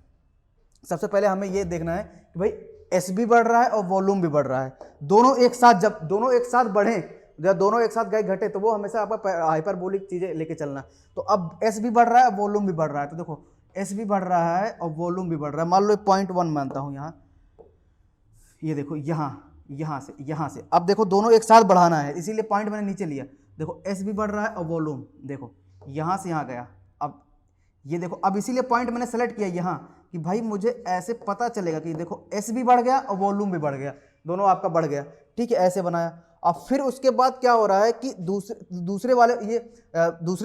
Speaker 1: सबसे पहले हमें ये देखना है कि भाई S भी बढ़ रहा है और वॉल्यूम भी बढ़ रहा है, दोनों एक साथ, जब दोनों एक साथ बढ़े, जब दोनों एक साथ गए घटे, तो वो हमेशा आपका हाइपरबोलिक चीज़ें लेके चलना। तो अब S भी बढ़ रहा है, वॉल्यूम भी बढ़ रहा है, तो देखो S भी बढ़ रहा है और वॉल्यूम भी बढ़ रहा है। मान लो 0.1 मानता हूँ यहाँ, ये देखो यहाँ से अब देखो दोनों एक साथ बढ़ाना है, इसीलिए पॉइंट मैंने नीचे लिया। देखो S भी बढ़ रहा है और वॉल्यूम देखो यहाँ से यहाँ गया। अब ये देखो, अब इसीलिए पॉइंट मैंने सेलेक्ट किया यहाँ कि भाई मुझे ऐसे पता चलेगा कि देखो S भी बढ़ गया और वॉल्यूम भी बढ़ गया, दोनों आपका बढ़ गया, ठीक है। ऐसे बनाया। अब फिर उसके बाद क्या हो रहा है कि दूसरे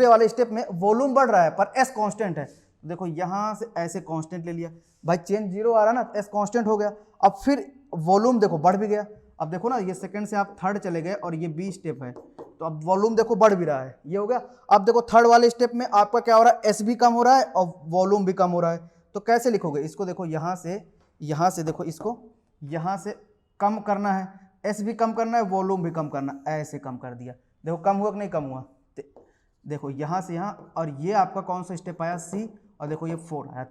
Speaker 1: वाले स्टेप में वॉल्यूम बढ़ रहा है पर S कांस्टेंट है। देखो यहाँ से ऐसे कांस्टेंट ले लिया, भाई चेंज 0 आ रहा ना, S कांस्टेंट हो गया। अब फिर वॉल्यूम देखो बढ़ भी गया। अब देखो ना, ये सेकंड से आप थर्ड चले गए और ये B स्टेप है, तो अब वॉल्यूम देखो बढ़ भी रहा है, ये हो गया। अब देखो थर्ड वाले स्टेप में आपका क्या हो रहा है, S भी कम हो रहा है और वॉल्यूम भी कम हो रहा है। तो कैसे लिखोगे इसको, देखो यहाँ से देखो इसको यहाँ से कम करना है, S भी कम करना है, वॉल्यूम भी कम करना है, ऐसे कम कर दिया। देखो कम हुआ कि नहीं कम हुआ, देखो यहाँ से यहाँ, और ये आपका कौन सा स्टेप आया, C, और देखो ये 4 आया,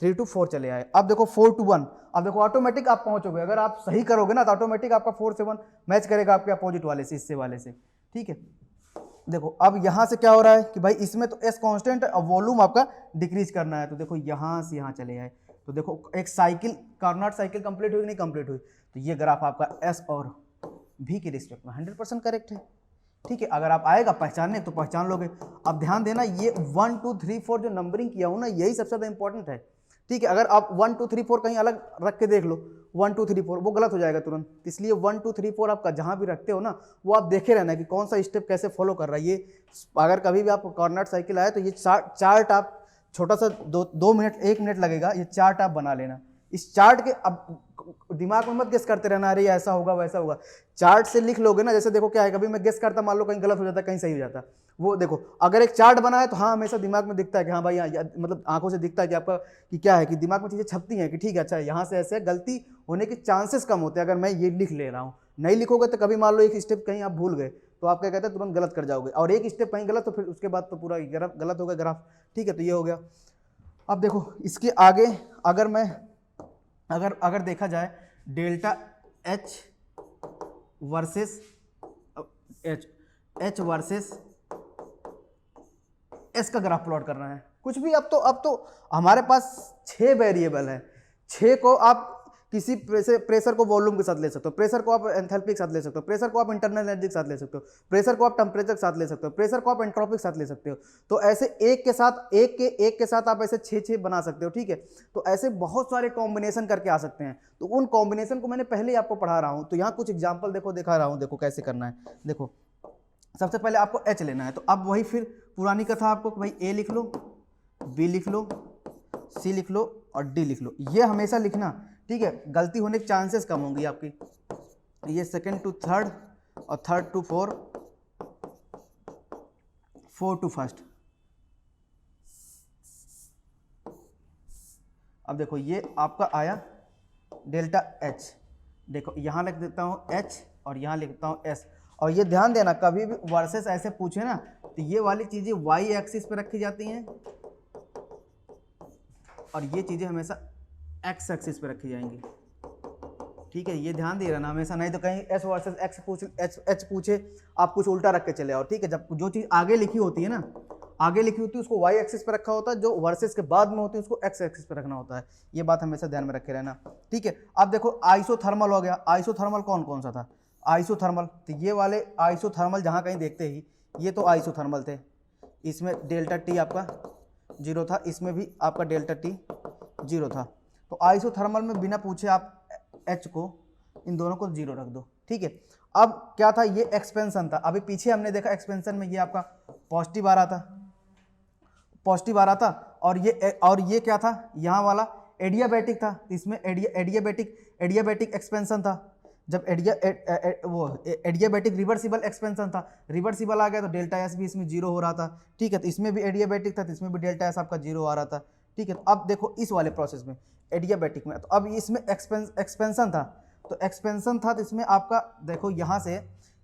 Speaker 1: 3 to 4 चले आए। अब देखो 4 to 1, अब देखो ऑटोमेटिक आप पहुंचोगे, अगर आप सही करोगे ना तो ऑटोमेटिक आपका 4 से 1 मैच करेगा आपके अपोजिट वाले से, इससे वाले से, ठीक है। देखो अब यहाँ से क्या हो रहा है कि भाई इसमें तो S कांस्टेंट है और वॉल्यूम आपका डिक्रीज करना है, तो देखो यहाँ से यहाँ चले आए। तो देखो एक साइकिल, कार्नोट साइकिल कंप्लीट हुई कि नहीं कंप्लीट हुई, तो ये ग्राफ आपका S और V के रिस्पेक्ट में 100% करेक्ट है, ठीक है। अगर आप आएगा पहचानने तो पहचान लोगे। अब ध्यान देना, ये 1 2 3 4 जो नंबरिंग किया हूँ ना, यही सबसे ज़्यादा इंपॉर्टेंट है, ठीक है। अगर आप 1 2 3 4 कहीं अलग रख के देख लो, 1 2 3 4, वो गलत हो जाएगा तुरंत। इसलिए 1 2 3 4 आपका जहाँ भी रखते हो ना, वो आप देखे रहना कि कौन सा स्टेप कैसे फॉलो कर रहा है। ये अगर कभी भी आप कार्नोट साइकिल आए तो ये चार्ट आप छोटा सा 2 मिनट 1 मिनट लगेगा, ये चार्ट आप बना लेना। इस चार्ट के अब दिमाग में मत गेस करते रहना, अरे ऐसा होगा वैसा होगा, चार्ट से लिख लोगे ना। जैसे देखो क्या है, कभी मैं गेस करता, मान लो कहीं गलत हो जाता, कहीं सही हो जाता, वो देखो अगर एक चार्ट बना है तो हाँ हमेशा दिमाग में दिखता है कि हाँ भाई मतलब आंखों से दिखता है कि आपका कि क्या है, कि दिमाग में चीज़ें छपती हैं कि ठीक है अच्छा यहाँ से ऐसे गलती होने के चांसेस कम होते हैं अगर मैं ये लिख ले रहा हूँ। नहीं लिखोगे तो कभी मान लो एक स्टेप कहीं आप भूल गए तो आप क्या कहते हैं तुरंत गलत कर जाओगे, और एक स्टेप कहीं गलत तो फिर उसके बाद तो पूरा गलत हो गया ग्राफ। ठीक है, तो ये हो गया। अब देखो इसके आगे अगर मैं अगर देखा जाए delta H versus H versus S का ग्राफ प्लॉट करना है, कुछ भी। अब तो हमारे पास 6 वेरिएबल है, 6 को आप किसी प्रेशर को वॉल्यूम के साथ ले सकते हो, प्रेशर को आप एंथैल्पी के साथ ले सकते हो, प्रेशर को आप इंटरनल एनर्जी के साथ ले सकते हो, प्रेशर को आप टेम्परेचर के साथ ले सकते हो, प्रेशर को आप एंट्रोपी के साथ ले सकते हो। तो ऐसे एक के साथ आप ऐसे 6 बना सकते हो। ठीक है, तो ऐसे बहुत सारे कॉम्बिनेशन करके आ सकते हैं। तो उन कॉम्बिनेशन को मैंने पहले ही आपको पढ़ा रहा हूँ, तो यहाँ कुछ एग्जाम्पल देखो दिखा रहा हूँ, देखो कैसे करना है। देखो सबसे पहले आपको एच लेना है, तो अब वही फिर पुरानी कथा आपको, भाई ए लिख लो, बी लिख लो, सी लिख लो और डी लिख लो, ये हमेशा लिखना। ठीक है, गलती होने के चांसेस कम होंगी आपकी। ये सेकंड टू थर्ड और third to four, four to first. अब देखो ये आपका आया डेल्टा एच, देखो यहाँ लिख देता हूँ एच और यहाँ लिखता हूँ एस। और ये ध्यान देना कभी भी वर्सेस ऐसे पूछे ना तो ये वाली चीज़ें वाई एक्सिस पे रखी जाती हैं और ये चीज़ें हमेशा एक्स एक्सिस पे रखी जाएंगी। ठीक है, ये ध्यान दे रहना हमेशा, नहीं तो कहीं एस वर्सेस एक्स एच पूछे आप कुछ उल्टा रख के चले आओ। ठीक है, जब जो चीज़ आगे लिखी होती है ना, आगे लिखी होती है उसको वाई एक्सिस पे रखा होता है, जो वर्सेस के बाद में होती है उसको एक्स एक्सिस पे रखना होता है। ये बात हमेशा ध्यान में रखे रहना। ठीक है, अब देखो आइसोथर्मल हो गया। आइसोथर्मल कौन कौन सा था? आइसोथर्मल, तो ये वाले आइसोथर्मल जहाँ कहीं देखते ही ये तो आइसोथर्मल थे, इसमें डेल्टा टी आपका 0 था, इसमें भी आपका डेल्टा टी 0 था। तो आइसोथर्मल में बिना पूछे आप एच को, इन दोनों को 0 रख दो। ठीक है, अब क्या था, ये एक्सपेंशन था। अभी पीछे हमने देखा एक्सपेंशन में ये आपका पॉजिटिव आ रहा था, पॉजिटिव आ रहा था, और ये क्या था, यहाँ वाला एडियाबैटिक था, इसमें एडियाबैटिक एक्सपेंशन था। जब एडियाबैटिक रिवर्सिबल एक्सपेंशन था, रिवर्सिबल आ गया तो डेल्टा एस भी इसमें 0 हो रहा था। ठीक है, तो इसमें भी एडियाबैटिक था तो इसमें भी डेल्टा एस आपका 0 आ रहा था। ठीक है, तो अब देखो इस वाले प्रोसेस में एडियाबैटिक में, तो अब इसमें एक्सपेंशन था, तो एक्सपेंशन था तो इसमें आपका देखो यहाँ से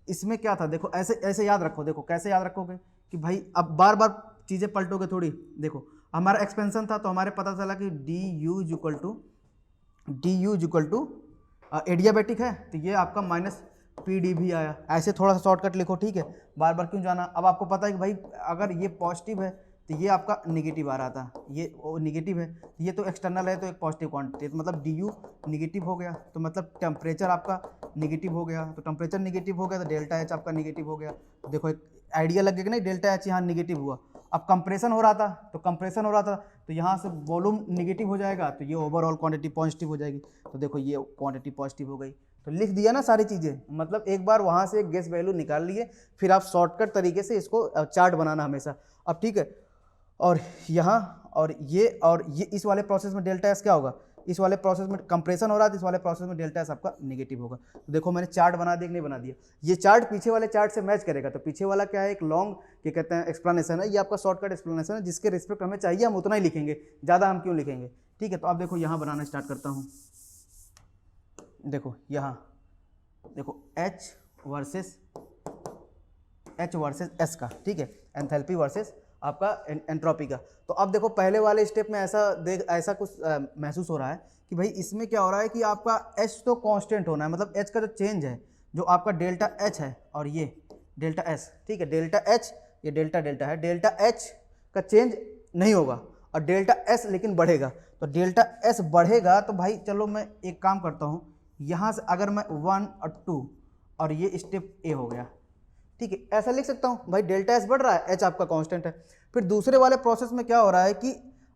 Speaker 1: इसमें क्या था, देखो ऐसे याद रखो। देखो कैसे याद रखोगे कि भाई अब बार बार चीज़ें पलटोगे थोड़ी। देखो हमारा एक्सपेंशन था तो हमारे पता चला कि D U equal to adiabatic है तो ये आपका माइनस पी डी भी आया। ऐसे थोड़ा सा शॉर्टकट लिखो। ठीक है, बार बार क्यों जाना। अब आपको पता है कि भाई अगर ये पॉजिटिव है तो ये आपका निगेटिव आ रहा था, ये निगेटिव है, ये तो एक्सटर्नल है तो एक पॉजिटिव क्वांटिटी, तो मतलब डी यू निगेटिव हो गया, तो मतलब टेम्परेचर आपका निगेटिव हो गया, तो टेम्परेचर निगेटिव हो गया तो डेल्टा एच आपका निगेटिव हो गया। देखो एक आइडिया लग गया कि नहीं, डेल्टा एच यहाँ निगेटिव हुआ। अब कंप्रेशन हो रहा था तो यहाँ से वॉल्यूम निगेटिव हो जाएगा तो ये ओवरऑल क्वांटिटी पॉजिटिव हो जाएगी। तो देखो ये क्वांटिटी पॉजिटिव हो गई, तो लिख दिया ना सारी चीज़ें। मतलब एक बार वहाँ से एक गेस वैल्यू निकाल लिए, फिर आप शॉर्टकट तरीके से इसको चार्ट बनाना हमेशा। अब ठीक है, और यहाँ और ये इस वाले प्रोसेस में डेल्टा एस क्या होगा, इस वाले प्रोसेस में कंप्रेशन हो रहा है तो इस वाले प्रोसेस में डेल्टा एस आपका नेगेटिव होगा। तो देखो मैंने चार्ट बना दिया कि नहीं बना दिया, ये चार्ट पीछे वाले चार्ट से मैच करेगा। तो पीछे वाला क्या है, एक लॉन्ग क्या कहते हैं एक्सप्लेनेशन है, ये आपका शॉर्टकट एक्सप्लेनेशन है, जिसके रिस्पेक्ट हमें चाहिए हम उतना ही लिखेंगे, ज़्यादा हम क्यों लिखेंगे। ठीक है, तो अब देखो यहाँ बनाना स्टार्ट करता हूँ। देखो यहाँ देखो एच वर्सेस एस का, ठीक है, एंथैल्पी वर्सेस आपका एंट्रोपी का। तो अब देखो पहले वाले स्टेप में ऐसा कुछ महसूस हो रहा है कि भाई इसमें क्या हो रहा है कि आपका एच तो कांस्टेंट होना है, मतलब एच का जो चेंज है, जो आपका डेल्टा एच है और ये डेल्टा एस, ठीक है, डेल्टा एच ये डेल्टा है, डेल्टा एच का चेंज नहीं होगा और डेल्टा एस लेकिन बढ़ेगा। तो डेल्टा एस बढ़ेगा तो भाई चलो मैं एक काम करता हूँ, यहाँ से अगर मैं 1 और 2 और ये स्टेप ए हो गया, ठीक है, ऐसा लिख सकता हूँ भाई डेल्टा एस बढ़ रहा है, एच आपका कांस्टेंट है। फिर दूसरे वाले प्रोसेस में क्या हो रहा है कि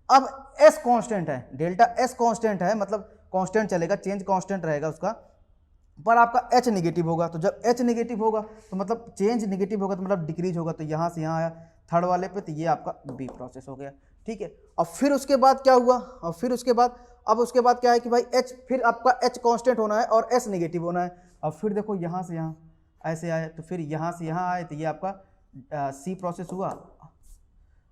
Speaker 1: अब एस कांस्टेंट है, डेल्टा एस कांस्टेंट है, मतलब कांस्टेंट चलेगा, चेंज कांस्टेंट रहेगा उसका, पर आपका एच निगेटिव होगा। तो जब एच निगेटिव होगा तो मतलब चेंज निगेटिव होगा तो मतलब डिक्रीज होगा। तो यहाँ से यहाँ आया थर्ड वाले पे, तो ये आपका बी प्रोसेस हो गया, ठीक है। और फिर उसके बाद क्या हुआ, और फिर उसके बाद क्या है कि भाई एच, फिर आपका एच कांस्टेंट होना है और एस निगेटिव होना है। और फिर देखो यहाँ से यहाँ ऐसे आए, तो फिर यहाँ से यहाँ आए, तो ये आपका सी प्रोसेस हुआ,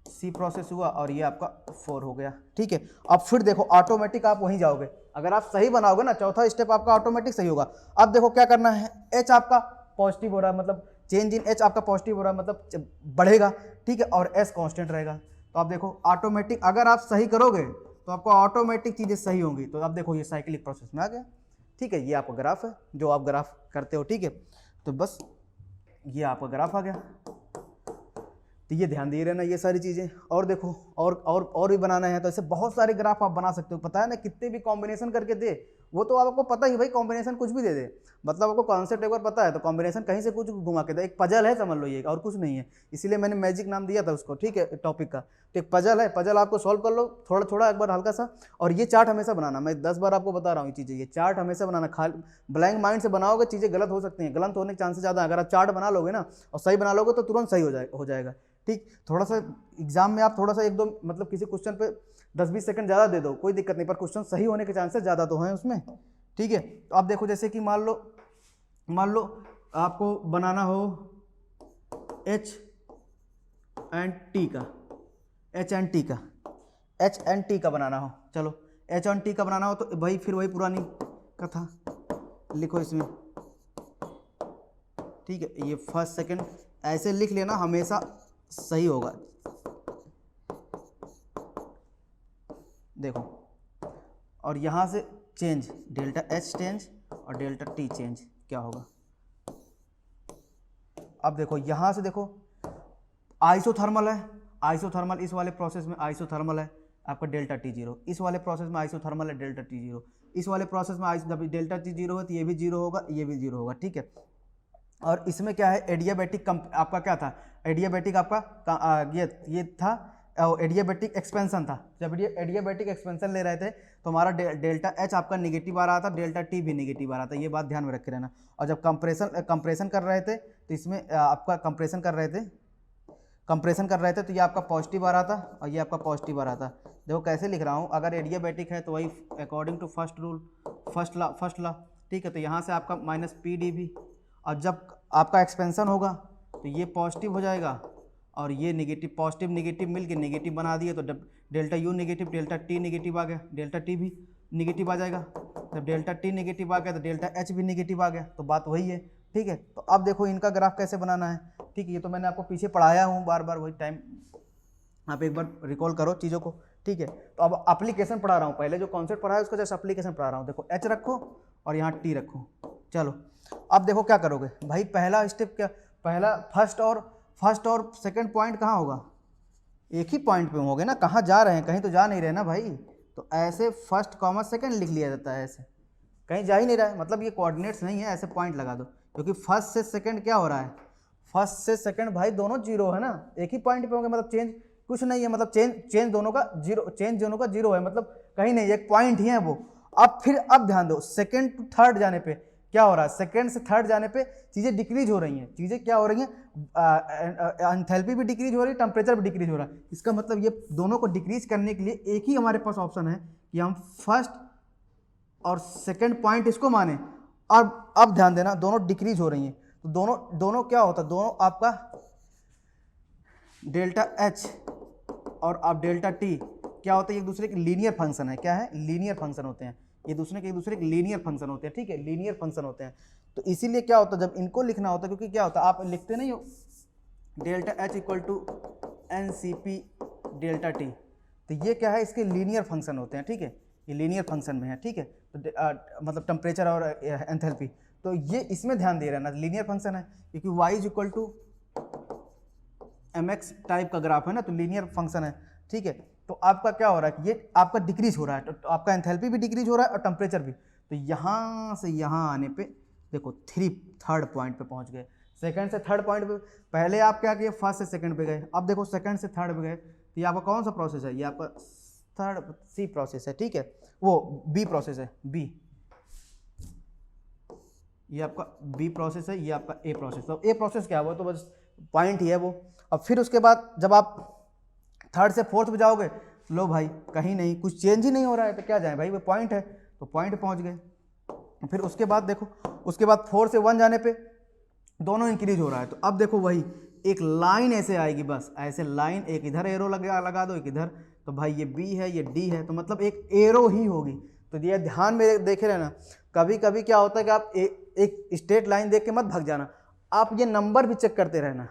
Speaker 1: सी प्रोसेस हुआ और ये आपका 4 हो गया, ठीक है। अब फिर देखो ऑटोमेटिक आप वहीं जाओगे, अगर आप सही बनाओगे ना चौथा स्टेप आपका ऑटोमेटिक सही होगा। अब देखो क्या करना है, एच आपका पॉजिटिव हो रहा है, मतलब चेंज इन एच आपका पॉजिटिव हो रहा है, मतलब बढ़ेगा, ठीक है, और एस कांस्टेंट रहेगा। तो आप देखो ऑटोमेटिक अगर आप सही करोगे तो आपको ऑटोमेटिक चीज़ें सही होंगी। तो आप देखो ये साइक्लिक प्रोसेस में आ गया, ठीक है। ये आपका ग्राफ है जो आप ग्राफ करते हो, ठीक है। तो बस ये आपका ग्राफ आ गया। तो ये ध्यान दिए रहना ये सारी चीज़ें। और देखो और भी बनाना है तो ऐसे बहुत सारे ग्राफ आप बना सकते हो। पता है ना कितने भी कॉम्बिनेशन करके दे, वो तो आपको पता ही भाई, कॉम्बिनेशन कुछ भी दे दे, मतलब आपको कॉन्सेप्ट एक बार पता है तो कॉम्बिनेशन कहीं से कुछ घुमा के दे। एक पजल है समझ लो ये, और कुछ नहीं है, इसीलिए मैंने मैजिक नाम दिया था उसको, ठीक है, टॉपिक का। तो एक पजल है, पजल आपको सॉल्व कर लो थोड़ा थोड़ा एक बार हल्का सा। और ये चार्ट हमेशा बनाना, मैं 10 बार आपको बता रहा हूँ ये चीज़ें, ये चार्ट हमेशा बनाना। खाली ब्लैंक माइंड से बनाओगे चीज़ें गलत हो सकती हैं, गलत होने के चांसेस ज़्यादा है। अगर आप चार्ट बना लोगे ना और सही बना लोगे तो तुरंत सही हो जाएगा, ठीक। थोड़ा सा एग्जाम में आप थोड़ा सा एक दो मतलब किसी क्वेश्चन पे 10-20 सेकंड ज़्यादा दे दो, कोई दिक्कत नहीं, पर क्वेश्चन सही होने के चांसेस ज़्यादा तो हैं उसमें, ठीक है। तो आप देखो जैसे कि मान लो आपको बनाना हो एच एंड टी का बनाना हो, चलो एच एंड टी का बनाना हो तो भाई फिर वही पुरानी कथा लिखो इसमें, ठीक है। ये फर्स्ट सेकंड ऐसे लिख लेना, हमेशा सही होगा। देखो और यहाँ से चेंज डेल्टा एच चेंज और डेल्टा टी चेंज क्या होगा। अब देखो यहाँ से देखो आइसोथर्मल है, आइसोथर्मल इस वाले प्रोसेस में आइसोथर्मल है आपका डेल्टा टी जीरो, इस वाले प्रोसेस में आइसोथर्मल है डेल्टा टी जीरो, इस वाले प्रोसेस में जब डेल्टा टी जीरो है तो ये भी जीरो होगा, ये भी जीरो होगा, ठीक है। और इसमें क्या है एडियाबैटिक आपका क्या था, एडियाबैटिक आपका ये था एडियाबैटिक एक्सपेंशन था। जब ये एडियाबैटिक एक्सपेंशन ले रहे थे तो हमारा डेल्टा एच आपका नेगेटिव आ रहा था, डेल्टा टी भी नेगेटिव आ रहा था, ये बात ध्यान में रखे रहना। और जब कंप्रेशन कर रहे थे तो इसमें आपका कंप्रेशन कर रहे थे तो ये आपका पॉजिटिव आ रहा था और ये आपका पॉजिटिव आ रहा था। देखो कैसे लिख रहा हूँ, अगर एडियाबैटिक है तो वही according to first rule first law, ठीक है। तो यहाँ से आपका माइनस पी डी भी, और जब आपका एक्सपेंशन होगा तो ये पॉजिटिव हो जाएगा और ये नेगेटिव, पॉजिटिव नेगेटिव मिलके नेगेटिव बना दिए तो delta U negative, delta T negative आ गया, डेल्टा टी भी नेगेटिव आ जाएगा। जब डेल्टा टी नेगेटिव आ गया तो डेल्टा एच भी नेगेटिव आ गया, तो बात वही है, ठीक है। तो अब देखो इनका ग्राफ कैसे बनाना है, ठीक है। ये तो मैंने आपको पीछे पढ़ाया हूँ बार बार, वही टाइम आप एक बार रिकॉल करो चीज़ों को, ठीक है। तो अब एप्लीकेशन पढ़ा रहा हूँ, पहले जो कॉन्सेप्ट पढ़ा है उसका जस्ट एप्लीकेशन पढ़ा रहा हूँ। देखो एच रखो और यहाँ टी रखो, चलो अब देखो क्या करोगे भाई। पहला स्टेप क्या, पहला फर्स्ट और सेकंड पॉइंट कहाँ होगा, एक ही पॉइंट पे होंगे ना, कहाँ जा रहे हैं, कहीं तो जा नहीं रहे ना भाई। तो ऐसे फर्स्ट कॉमा सेकंड लिख लिया जाता है, ऐसे कहीं जा ही नहीं रहा है, मतलब ये कोऑर्डिनेट्स नहीं है, ऐसे पॉइंट लगा दो। क्योंकि फर्स्ट से सेकंड क्या हो रहा है, फर्स्ट से सेकंड भाई दोनों जीरो है ना, एक ही पॉइंट पे होंगे, मतलब चेंज कुछ नहीं है, मतलब चेंज दोनों का जीरो है, मतलब कहीं नहीं, एक पॉइंट ही है वो। अब ध्यान दो सेकंड टू थर्ड जाने पे क्या हो रहा है, सेकंड से थर्ड जाने पे चीज़ें डिक्रीज हो रही हैं, चीज़ें क्या हो रही हैं, एंथैल्पी भी डिक्रीज हो रही है, टेम्परेचर भी डिक्रीज हो रहा है। इसका मतलब ये दोनों को डिक्रीज करने के लिए एक ही हमारे पास ऑप्शन है कि हम फर्स्ट और सेकंड पॉइंट इसको माने। और अब ध्यान देना दोनों डिक्रीज हो रही हैं, तो दोनों क्या होता है, दोनों आपका डेल्टा एच और आप डेल्टा टी क्या होता है, एक दूसरे के लीनियर फंक्शन है, क्या है, लीनियर फंक्शन होते हैं, ये एक दूसरे के लीनियर फंक्शन होते हैं, ठीक है, लीनियर फंक्शन होते हैं। तो इसीलिए क्या होता है जब इनको लिखना होता है, क्योंकि क्या होता है आप लिखते नहीं हो delta H equal to N C P delta T, तो ये क्या है, इसके लीनियर फंक्शन होते हैं, ठीक है, ये लीनियर फंक्शन में है, ठीक है। तो मतलब टेम्परेचर और एंथैल्पी, तो ये इसमें ध्यान दे रहे हैं ना, लीनियर फंक्शन है, क्योंकि Y is equal to M X type का ग्राफ है ना, तो लीनियर फंक्शन है, ठीक है। तो आपका क्या हो रहा है कि ये आपका डिक्रीज हो रहा है, तो आपका एंथैल्पी भी डिक्रीज हो रहा है और टेम्परेचर भी। तो यहाँ से यहाँ आने पे देखो थर्ड पॉइंट पे पहुँच गए, सेकंड से थर्ड पॉइंट पे। पहले आप क्या किए, फर्स्ट से सेकंड पे गए, अब देखो सेकंड से थर्ड पे गए, तो ये आपका कौन सा प्रोसेस है, ये आपका थर्ड सी प्रोसेस है, ठीक है, वो बी प्रोसेस है, बी, ये आपका बी प्रोसेस है, ये आपका ए प्रोसेस। तो ए प्रोसेस क्या है, वो तो बस पॉइंट ही है वो। अब फिर उसके बाद जब आप थर्ड से फोर्थ पे जाओगे, लो भाई कहीं नहीं, कुछ चेंज ही नहीं हो रहा है, तो क्या जाए भाई, वो पॉइंट है, तो पॉइंट पहुंच गए। फिर उसके बाद देखो, उसके बाद 4 से 1 जाने पे दोनों इंक्रीज हो रहा है, तो अब देखो वही एक लाइन ऐसे आएगी, बस ऐसे लाइन, एक इधर एरो लगा दो, एक इधर, तो भाई ये बी है, ये डी है, तो मतलब एक एरो ही होगी। तो ये ध्यान में देखे रहना। कभी कभी क्या होता है कि आप एक स्ट्रेट लाइन देख के मत भाग जाना, आप ये नंबर भी चेक करते रहना,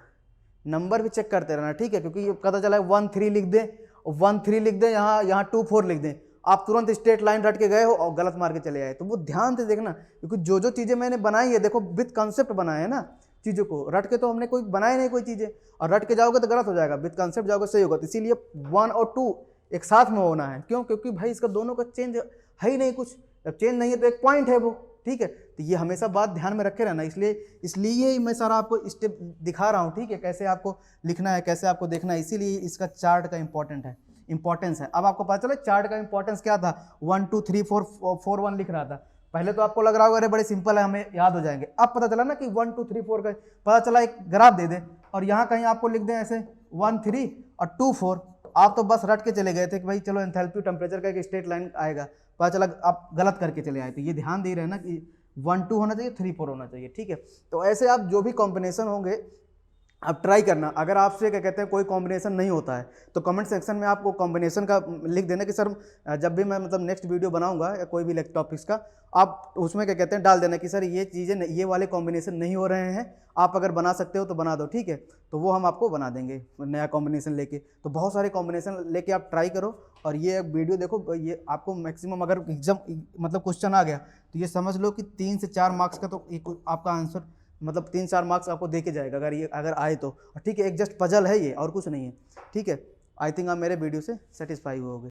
Speaker 1: नंबर भी चेक करते रहना, ठीक है। क्योंकि ये पता चला 1 3 लिख दें, 1 3 लिख दें, यहाँ 2 4 लिख दें, आप तुरंत स्ट्रेट लाइन रट के गए हो और गलत मार के चले आए। तो वो ध्यान से देखना, क्योंकि जो जो चीज़ें मैंने बनाई है, देखो विद कंसेप्ट बनाए है ना, चीज़ों को रट के तो हमने कोई बनाए नहीं कोई चीज़ें, और रट के जाओगे तो गलत हो जाएगा, विद कंसेप्ट जाओगे सही होगा। तो इसीलिए 1 और 2 एक साथ में होना है। क्यों? क्योंकि भाई इसका दोनों का चेंज है ही नहीं कुछ, जब चेंज नहीं है तो एक पॉइंट है वो, ठीक है। तो ये हमेशा बात ध्यान में रखे रहना, इसलिए मैं सारा आपको स्टेप दिखा रहा हूँ, ठीक है, कैसे आपको लिखना है, कैसे आपको देखना है, इसीलिए इसका चार्ट का इंपॉर्टेंस है। अब आपको पता चला चार्ट का इंपॉर्टेंस क्या था, 1 2 3 4 4 1 लिख रहा था। पहले तो आपको लग रहा होगा अरे बड़े सिंपल है, हमें याद हो जाएंगे। अब पता चला ना कि 1 2 3 4 का पता चला, एक ग्राफ दे दें और यहाँ कहीं आपको लिख दें ऐसे 1 3 और 2 4, आप तो बस रट के चले गए थे कि भाई चलो एंथैल्पी टेम्परेचर का एक स्ट्रेट लाइन आएगा, पता चला आप गलत करके चले आए। तो ये ध्यान दे रहे हैं ना कि 1 2 होना चाहिए, 3 4 होना चाहिए, ठीक है। तो ऐसे आप जो भी कॉम्बिनेशन होंगे आप ट्राई करना। अगर आपसे क्या कहते हैं कोई कॉम्बिनेशन नहीं होता है तो कमेंट सेक्शन में आपको कॉम्बिनेशन का लिख देना कि सर जब भी मैं मतलब नेक्स्ट वीडियो बनाऊंगा या कोई भी टॉपिक्स का, आप उसमें क्या कहते हैं डाल देना कि सर ये चीज़ें, ये वाले कॉम्बिनेशन नहीं हो रहे हैं, आप अगर बना सकते हो तो बना दो, ठीक है। तो वो हम आपको बना देंगे नया कॉम्बिनेशन लेके। तो बहुत सारे कॉम्बिनेशन लेके आप ट्राई करो और ये वीडियो देखो, ये आपको मैक्सिमम अगर एग्जाम मतलब क्वेश्चन आ गया तो ये समझ लो कि 3 से 4 मार्क्स का तो आपका आंसर मतलब 3 4 मार्क्स आपको दे के जाएगा अगर आए तो, ठीक है। एक जस्ट पजल है ये और कुछ नहीं है, ठीक है। आई थिंक आप मेरे वीडियो से सेटिस्फाई होगे।